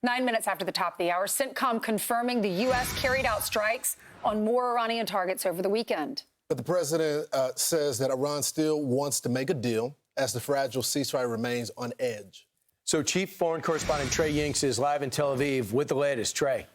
9 minutes after the top of the hour, CENTCOM confirming the U.S. carried out strikes on more Iranian targets over the weekend. But the president says that Iran still wants to make a deal as the fragile ceasefire remains on edge. So Chief Foreign Correspondent Trey Yingst is live in Tel Aviv with the latest. Trey.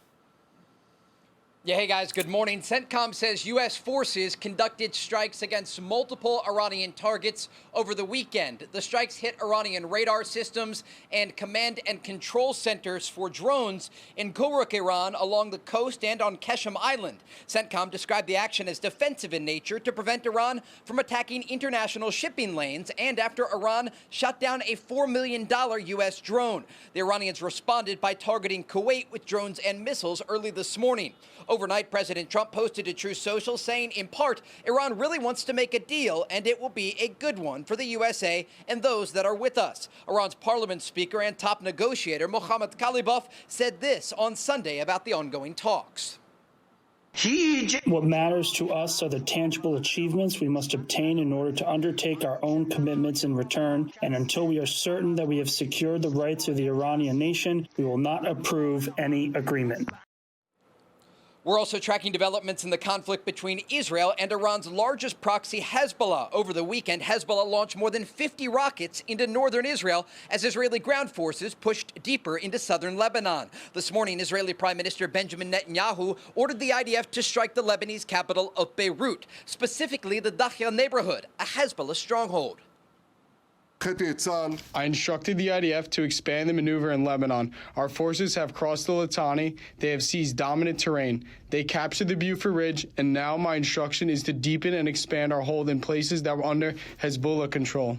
Yeah, hey guys, good morning. CENTCOM says U.S. forces conducted strikes against multiple Iranian targets over the weekend. The strikes hit Iranian radar systems and command and control centers for drones in Kuwait, Iran, along the coast and on Keshem Island. CENTCOM described the action as defensive in nature to prevent Iran from attacking international shipping lanes and after Iran shot down a $4 million U.S. drone. The Iranians responded by targeting Kuwait with drones and missiles early this morning. Overnight, President Trump posted to Truth Social saying, in part, Iran really wants to make a deal, and it will be a good one for the USA and those that are with us. Iran's parliament speaker and top negotiator, Mohammad Khalibaf, said this on Sunday about the ongoing talks. What matters to us are the tangible achievements we must obtain in order to undertake our own commitments in return. And until we are certain that we have secured the rights of the Iranian nation, we will not approve any agreement. We're also tracking developments in the conflict between Israel and Iran's largest proxy, Hezbollah. Over the weekend, Hezbollah launched more than 50 rockets into northern Israel as Israeli ground forces pushed deeper into southern Lebanon. This morning, Israeli Prime Minister Benjamin Netanyahu ordered the IDF to strike the Lebanese capital of Beirut, specifically the Dahya neighborhood, a Hezbollah stronghold. I instructed the IDF to expand the maneuver in Lebanon. Our forces have crossed the Litani. They have seized dominant terrain. They captured the Beaufort Ridge, and now my instruction is to deepen and expand our hold in places that were under Hezbollah control.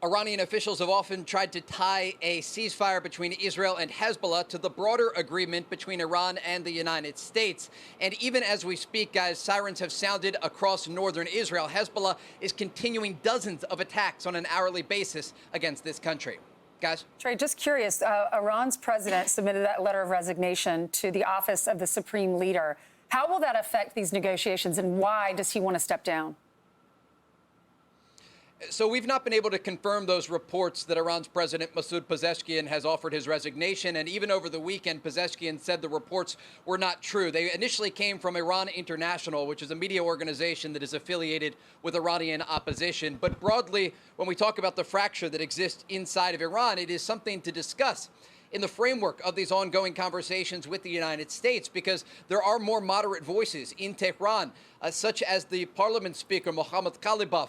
Iranian officials have often tried to tie a ceasefire between Israel and Hezbollah to the broader agreement between Iran and the United States. And even as we speak, guys, sirens have sounded across northern Israel. Hezbollah is continuing dozens of attacks on an hourly basis against this country. Guys? Trey, just curious, Iran's president submitted that letter of resignation to the office of the supreme leader. How will that affect these negotiations, and why does he want to step down? So we've not been able to confirm those reports that Iran's President Masoud Pezeshkian has offered his resignation. And even over the weekend, Pezeshkian said the reports were not true. They initially came from Iran International, which is a media organization that is affiliated with Iranian opposition. But broadly, when we talk about the fracture that exists inside of Iran, it is something to discuss in the framework of these ongoing conversations with the United States, because there are more moderate voices in Tehran, such as the parliament speaker, Mohammad Khalibaf,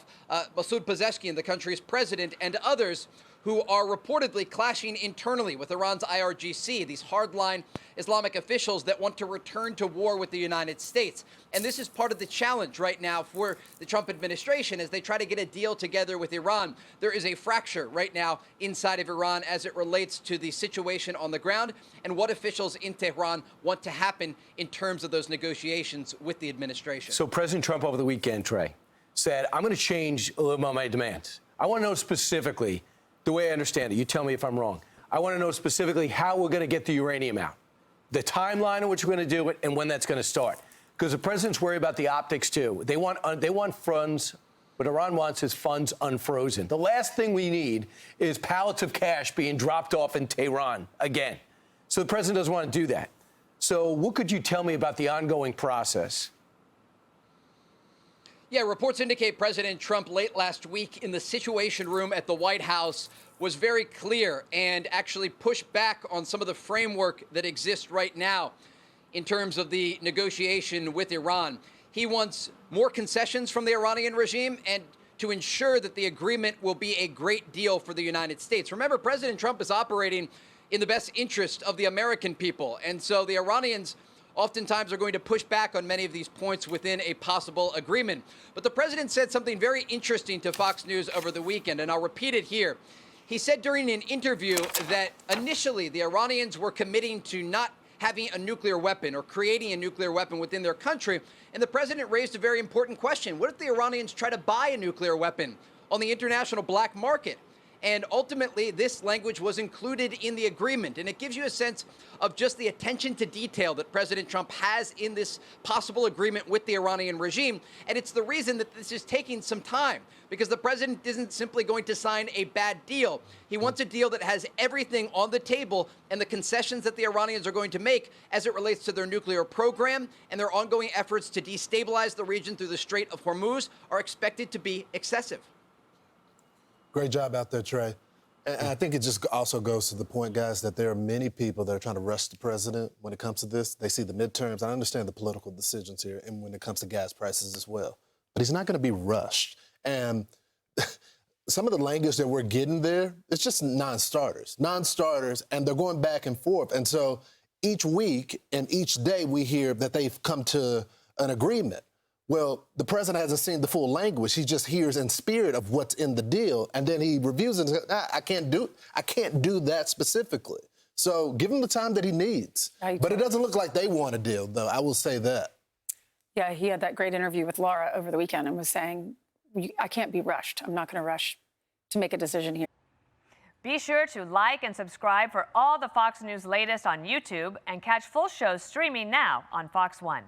Masoud Pezeshkian, the country's president, and others who are reportedly clashing internally with Iran's IRGC, these hardline Islamic officials that want to return to war with the United States. And this is part of the challenge right now for the Trump administration as they try to get a deal together with Iran. There is a fracture right now inside of Iran as it relates to the situation on the ground and what officials in Tehran want to happen in terms of those negotiations with the administration. So President Trump over the weekend, Trey, said, I'm going to change a little bit of my demands. I want to know specifically, the way I understand it, you tell me if I'm wrong. I want to know specifically how we're going to get the uranium out, the timeline in which we're going to do it, and when that's going to start. Because the president's worried about the optics, too. They want funds. What Iran wants is funds unfrozen. The last thing we need is pallets of cash being dropped off in Tehran again. So the president doesn't want to do that. So what could you tell me about the ongoing process? Yeah, reports indicate President Trump late last week in the Situation Room at the White House was very clear and actually pushed back on some of the framework that exists right now in terms of the negotiation with Iran. He wants more concessions from the Iranian regime and to ensure that the agreement will be a great deal for the United States. Remember, President Trump is operating in the best interest of the American people, and so the Iranians oftentimes are going to push back on many of these points within a possible agreement. But the president said something very interesting to Fox News over the weekend, and I'll repeat it here. He said during an interview that initially the Iranians were committing to not having a nuclear weapon or creating a nuclear weapon within their country. And the president raised a very important question. What if the Iranians try to buy a nuclear weapon on the international black market? And ultimately, this language was included in the agreement. And it gives you a sense of just the attention to detail that President Trump has in this possible agreement with the Iranian regime. And it's the reason that this is taking some time, because the president isn't simply going to sign a bad deal. He wants a deal that has everything on the table, and the concessions that the Iranians are going to make as it relates to their nuclear program and their ongoing efforts to destabilize the region through the Strait of Hormuz are expected to be excessive. Great job out there, Trey. And I think it just also goes to the point, guys, that there are many people that are trying to rush the president when it comes to this. They see the midterms. I understand the political decisions here, and when it comes to gas prices as well. But he's not going to be rushed. And some of the language that we're getting there, it's just non-starters, and they're going back and forth. And so each week and each day we hear that they've come to an agreement. Well, the president hasn't seen the full language. He just hears in spirit of what's in the deal, and then he reviews it and says, I can't do that specifically. So give him the time that he needs. But it doesn't look like they want a deal, though. I will say that. Yeah, he had that great interview with Laura over the weekend and was saying, I can't be rushed. I'm not going to rush to make a decision here. Be sure to like and subscribe for all the Fox News latest on YouTube and catch full shows streaming now on Fox One.